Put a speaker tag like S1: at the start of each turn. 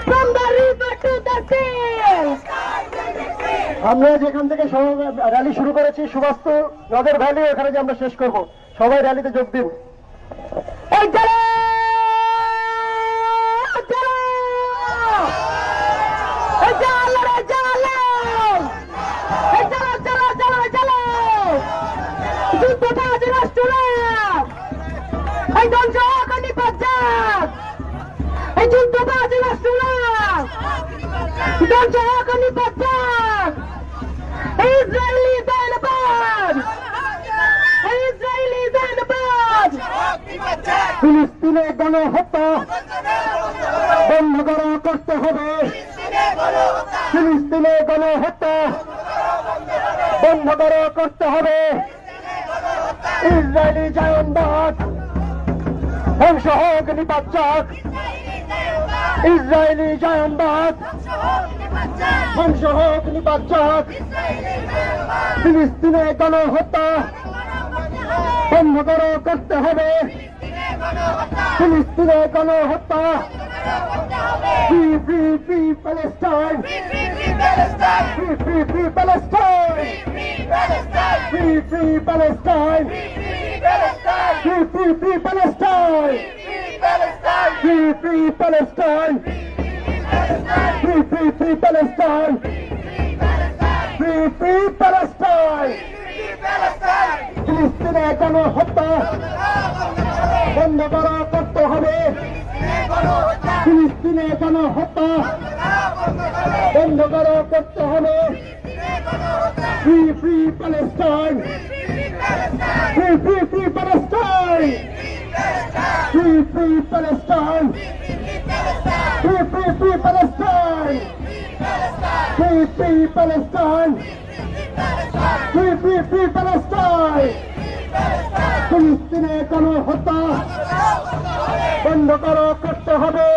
S1: From the river to the sea.
S2: আমরা যেখান থেকে র্যালি শুরু করেছি সুবাস্তু নদের ভ্যালি, ওখানে যে আমরা শেষ করব, সবাই র্যালিতে যোগ দিন।
S1: এই চলো
S2: ফিলিস্তিনে গণহত্যা বন্ধ করা করতে হবে। ফিলিস্তিনে গণহত্যা বন্ধ করা করতে হবে। ইসরায়েলি জায়নবাদ ধ্বংস হোক, নিপাত যাক। ইসরায়েলি জায়নবাদ ধ্বংস হোক, নিপাত যাক। ফিলিস্তিনে গণহত্যা বন্ধ করা করতে হবে। ফিলিস্তিনে গণহত্যা। Free, free, free Palestine. Free, free Palestine. Free, free, free Palestine. Free, free Palestine. Free, free, free Palestine. Free, free Palestine. Free, free, free Palestine. Free, free Palestine. ফিলিস্তিনে গণহত্যা বন্ধ করা করতে হবে। ফিলিস্তিনে গণহত্যা বন্ধ করা করতে হবে। Free free Palestine. Free free free Palestine. Free free Palestine. Free free free Palestine. Free free Palestine. Free free free Palestine. ফিলিস্তিনে গণহত্যা বন্ধ করা করতে হবে।